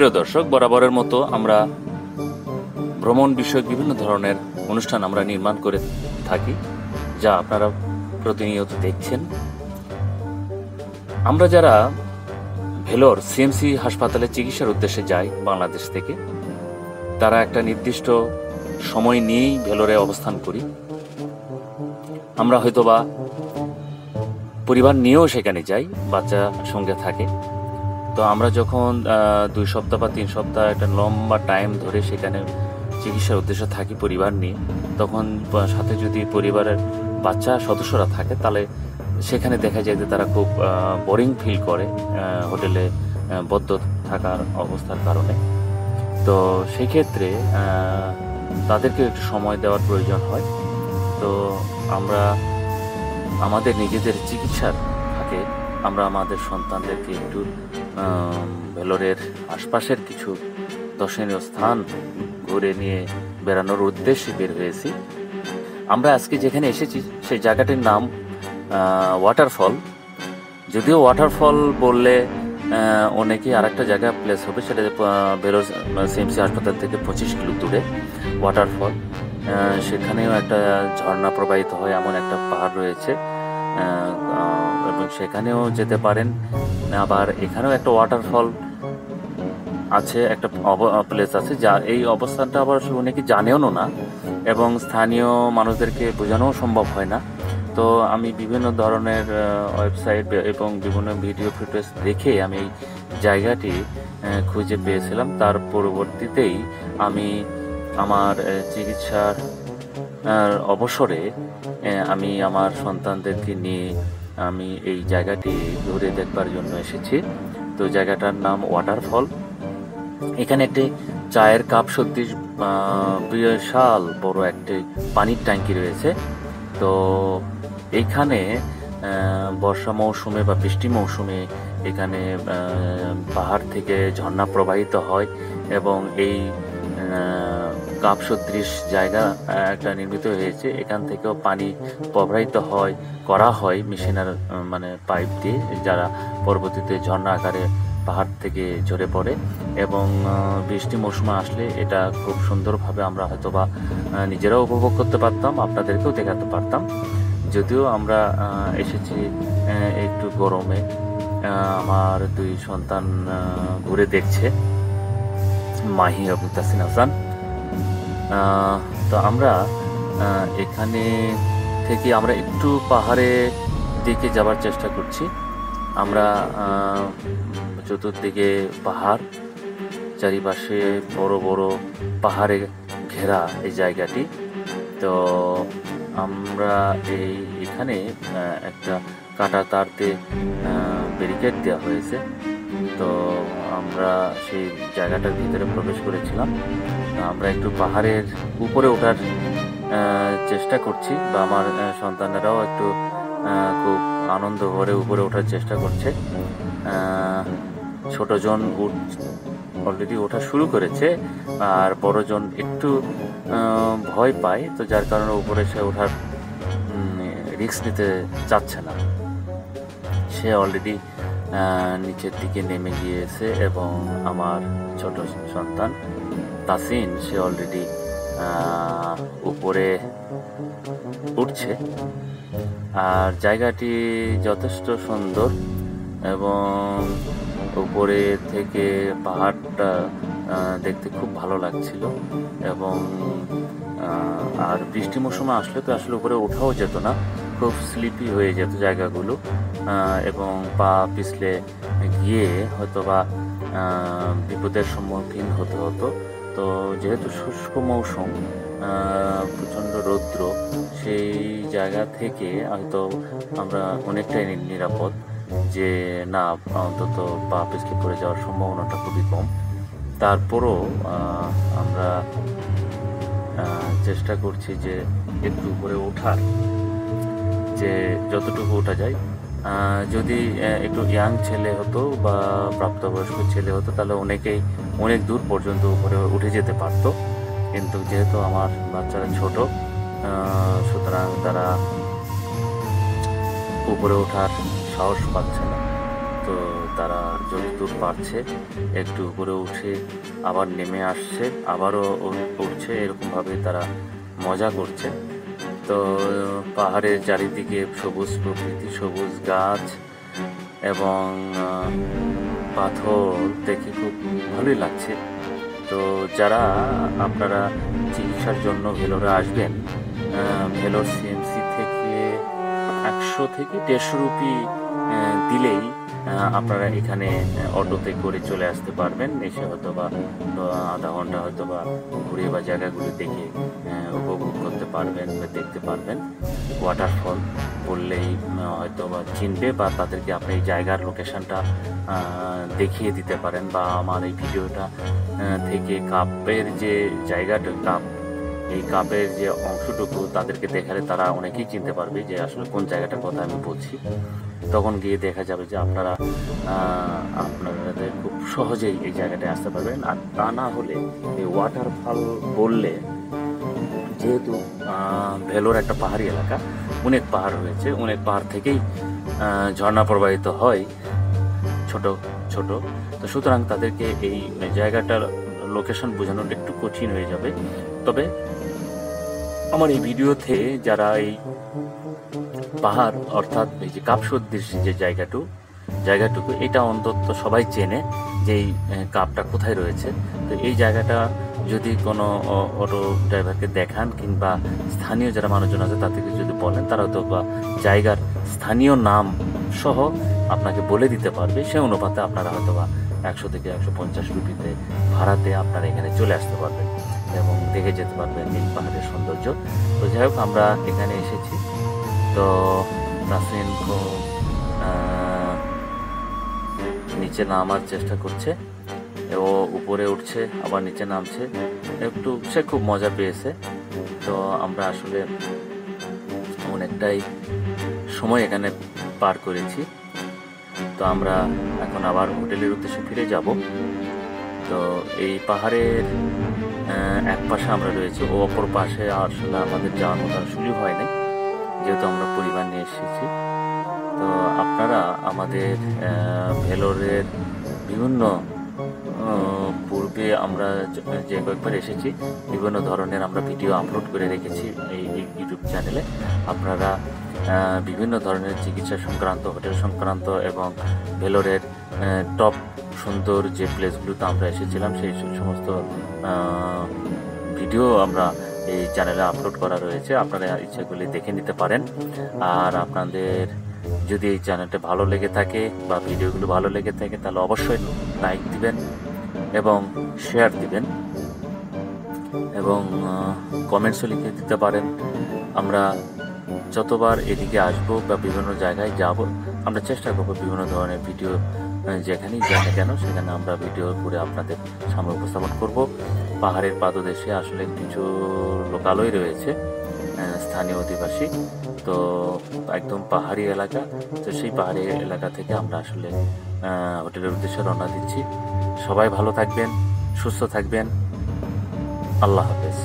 প্রিয় দর্শক, বরাবরের মতো আমরা ভ্রমণ বিষয়ক বিভিন্ন ধরনের অনুষ্ঠান আমরা নির্মাণ করে থাকি, যা আপনারা প্রতিনিয়ত দেখছেন। আমরা যারা ভেলোর সিএমসি হাসপাতালে চিকিৎসার উদ্দেশ্যে যাই বাংলাদেশ থেকে, তারা একটা নির্দিষ্ট সময় নিয়েই ভেলোরে অবস্থান করি। আমরা হয়তোবা পরিবার নিয়েও সেখানে যাই, বাচ্চা সঙ্গে থাকে। তো আমরা যখন 2 সপ্তাহ বা 3 সপ্তাহ একটা লম্বা টাইম ধরে সেখানে চিকিৎসার উদ্দেশ্যে থাকি পরিবার নিয়ে, তখন সাথে যদি পরিবারের বাচ্চা সদস্যরা থাকে, তাহলে সেখানে দেখা যায় যে তারা খুব বোরিং ফিল করে হোটেলে বদ্ধ থাকার অবস্থার কারণে। তো সেই ক্ষেত্রে তাদেরকে একটু সময় দেওয়ার প্রয়োজন হয়। তো আমরা আমাদের নিজেদের চিকিৎসার ফাঁকে আমরা আমাদের সন্তানদেরকে একটু ভেলোরের আশপাশের কিছু দর্শনীয় স্থান ঘুরে নিয়ে বেড়ানোর উদ্দেশ্যে বের হয়েছি। আমরা আজকে যেখানে এসেছি সেই জায়গাটির নাম ওয়াটারফল। যদিও ওয়াটারফল বললে অনেকেই আর একটা জায়গা প্লেস হবে, সেটা ভেলোর সিএমসি হাসপাতাল থেকে 25 কিলো দূরে ওয়াটারফল। সেখানেও একটা ঝর্ণা প্রবাহিত হয়, এমন একটা পাহাড় রয়েছে, এবং সেখানেও যেতে পারেন। আবার এখানেও একটা ওয়াটারফল আছে, একটা প্লেস আছে, যা এই অবস্থানটা আবার অনেকে জানেও না, এবং স্থানীয় মানুষদেরকে বোঝানোও সম্ভব হয় না। তো আমি বিভিন্ন ধরনের ওয়েবসাইট এবং বিভিন্ন ভিডিও ফুটেজ দেখে আমি এই জায়গাটি খুঁজে পেয়েছিলাম। তার পরবর্তীতেই আমি আমার চিকিৎসার অবসরে আমি আমার সন্তানদেরকে নিয়ে আমি এই জায়গাটি ঘুরে দেখবার জন্য এসেছি। তো জায়গাটার নাম ওয়াটারফল। এখানে একটি চায়ের কাপ সদৃশ বিশাল বড় একটি পানির ট্যাঙ্কি রয়েছে। তো এইখানে বর্ষা মৌসুমে বা বৃষ্টি মৌসুমে এখানে পাহাড় থেকে ঝর্ণা প্রবাহিত হয়, এবং এই কাপ সদৃশ জায়গা একটা নির্মিত হয়েছে। এখান থেকেও পানি প্রবাহিত করা হয় মেশিনের পাইপ দিয়ে, যারা পরবর্তীতে ঝর্ণা আকারে পাহাড় থেকে ঝরে পড়ে। এবং বৃষ্টি মৌসুমে আসলে এটা খুব সুন্দরভাবে আমরা হয়তোবা নিজেরাও উপভোগ করতে পারতাম, আপনাদেরকেও দেখাতে পারতাম। যদিও আমরা এসেছি একটু গরমে, আমার 2 সন্তান ঘুরে দেখছে, মাহি এবং তাসিন হাসান। তো আমরা এখানে থেকে আমরা একটু পাহাড়ের দিকে যাবার চেষ্টা করছি। আমরা চতুর্দিকে পাহাড়, চারিপাশে বড় বড় পাহাড়ে ঘেরা এই জায়গাটি। তো আমরা এখানে একটা কাটা তার দিয়ে ব্যারিকেড দেওয়া হয়েছে। তো আমরা সেই জায়গাটার ভিতরে প্রবেশ করেছিলাম। আমরা একটু পাহাড়ের উপরে ওঠার চেষ্টা করছি, বা আমার সন্তানেরাও একটু খুব আনন্দ ভরে উপরে ওঠার চেষ্টা করছে। ছোটজন অলরেডি ওঠা শুরু করেছে, আর বড়জন একটু ভয় পায়, তো যার কারণে উপরে সে ওঠার রিস্ক নিতে চাচ্ছে না। সে অলরেডি নিচের দিকে নেমে গিয়েছে, এবং আমার ছোট সন্তান তাসিন সে অলরেডি উপরে উঠছে। আর জায়গাটি যথেষ্ট সুন্দর, এবং উপরে থেকে পাহাড়টা দেখতে খুব ভালো লাগছিল। এবং আর বৃষ্টি মৌসুমে আসলে তো আসলে উপরে ওঠাও যেত না, খুব স্লিপি হয়ে যেত জায়গাগুলো, এবং পা পিছলে গিয়ে হয়তোবা বিপদের সম্মুখীন হতে হতো। তো যেহেতু শুষ্ক মৌসুম, প্রচণ্ড রৌদ্র, সেই জায়গা থেকে হয়তো আমরা অনেকটাই নিরাপদ, যে না অন্তত পা পিছলে পড়ে যাওয়ার সম্ভাবনাটা খুবই কম। তারপরও আমরা চেষ্টা করছি যে একটু উপরে ওঠার, যে যতটুকু ওঠা যায়। যদি একটু ইয়াং ছেলে হতো বা প্রাপ্তবয়স্ক ছেলে হতো, তাহলে অনেক দূর পর্যন্ত উপরে উঠে যেতে পারতো। কিন্তু যেহেতু আমার বাচ্চারা ছোট, সুতরাং তারা উপরে ওঠার সাহস পাচ্ছে না। তো তারা যতদূর পারছে একটু উপরে উঠে আবার নেমে আসছে, আবারও উঠছে, এরকমভাবে তারা মজা করছে। তো পাহাড়ের চারিদিকে সবুজ প্রকৃতি, সবুজ গাছ এবং পাথর দেখে খুব ভালোই লাগছে। তো যারা আপনারা চিকিৎসার জন্য ভেলোরে আসবেন, ভেলোর সিএমসি থেকে 100 থেকে 150 রুপি দিলেই আপনারা এখানে অটোতে করে চলে আসতে পারবেন। এসে হয়তো বা আধা ঘন্টা হয়তো বা ঘুরে বা জায়গাগুলো দেখে উপভোগ করতে পারবেন বা দেখতে পারবেন। ওয়াটারফল বললেই হয়তো বা চিনবে, বা তাদেরকে আপনি এই জায়গার লোকেশনটা দেখিয়ে দিতে পারেন, বা আমার এই ভিডিওটা থেকে কাপের যে জায়গাটা, এই কাপের যে অংশটুকু তাদেরকে দেখালে তারা অনেকেই চিনতে পারবে যে আসলে কোন জায়গাটার কথা আমি বলছি। তখন গিয়ে দেখা যাবে যে আপনাদের খুব সহজেই এই জায়গাটায় আসতে পারবেন। আর তা না হলে এই ওয়াটারফল বললে, যেহেতু ভেলোর একটা পাহাড়ি এলাকা, অনেক পাহাড় রয়েছে, অনেক পাহাড় থেকেই ঝর্ণা প্রবাহিত হয় ছোট ছোট। তো সুতরাং তাদেরকে এই জায়গাটার লোকেশন বোঝানোটা একটু কঠিন হয়ে যাবে। তবে আমার এই ভিডিওতে যারা এই পাহাড় অর্থাৎ এই যে কাপসদৃশ যে জায়গাটুকু এটা অন্তত সবাই চেনে যে এই কাপটা কোথায় রয়েছে। তো এই জায়গাটা যদি কোনো অটো ড্রাইভারকে দেখান কিংবা স্থানীয় যারা মানুষজন আছে তাদেরকে যদি বলেন, তারা হয়তো বা জায়গার স্থানীয় নাম সহ আপনাকে বলে দিতে পারবে। সে অনুপাতে আপনারা হয়তো বা 100 থেকে 150 রুপিতে ভাড়াতে আপনারা এখানে চলে আসতে পারবেন এবং দেখে যেতে পারবেন এই পাহাড়ের সৌন্দর্য। তো যাই হোক, আমরা এখানে এসেছি। তো নাসরিন নিচে নামার চেষ্টা করছে, ও উপরে উঠছে আবার নিচে নামছে, সে খুব মজা পেয়েছে। তো আমরা আসলে অনেকটাই সময় এখানে পার করেছি। তো আমরা এখন আবার হোটেলের উদ্দেশ্যে ফিরে যাব। তো এই পাহাড়ের এক পাশে আমরা রয়েছি, ও অপর পাশে আসলে আমাদের যাওয়ার মতো সুযোগ হয়নি, যেহেতু আমরা পরিবার নিয়ে এসেছি। তো আপনারা আমাদের ভেলোরের বিভিন্ন পূর্বে আমরা যে কয়েকবার এসেছি, বিভিন্ন ধরনের আমরা ভিডিও আপলোড করে রেখেছি এই ইউটিউব চ্যানেলে। আপনারা বিভিন্ন ধরনের চিকিৎসা সংক্রান্ত, হোটেল সংক্রান্ত এবং ভেলোরের টপ সুন্দর যে প্লেসগুলোতে আমরা এসেছিলাম সেই সমস্ত ভিডিও আমরা এই চ্যানেলে আপলোড করা রয়েছে, আপনারা ইচ্ছাগুলি দেখে নিতে পারেন। আর আপনাদের যদি এই চ্যানেলটা ভালো লেগে থাকে বা ভিডিওগুলো ভালো লেগে থাকে, তাহলে অবশ্যই লাইক দিবেন এবং শেয়ার দিবেন এবং কমেন্টসও লিখে দিতে পারেন। আমরা যতবার এদিকে আসবো বা বিভিন্ন জায়গায় যাব, আমরা চেষ্টা করবো বিভিন্ন ধরনের ভিডিও যেখানেই যাই না কেন সেখানে আমরা ভিডিও করে আপনাদের সামনে উপস্থাপন করব। পাহাড়ের পাদদেশে আসলে কিছু লোকালয় রয়েছে, স্থানীয় অধিবাসী, তো একদম পাহাড়ি এলাকা। তো সেই পাহাড়ি এলাকা থেকে আমরা আসলে হোটেলের উদ্দেশ্যে রওনা দিচ্ছি। সবাই ভালো থাকবেন, সুস্থ থাকবেন। আল্লাহ হাফেজ।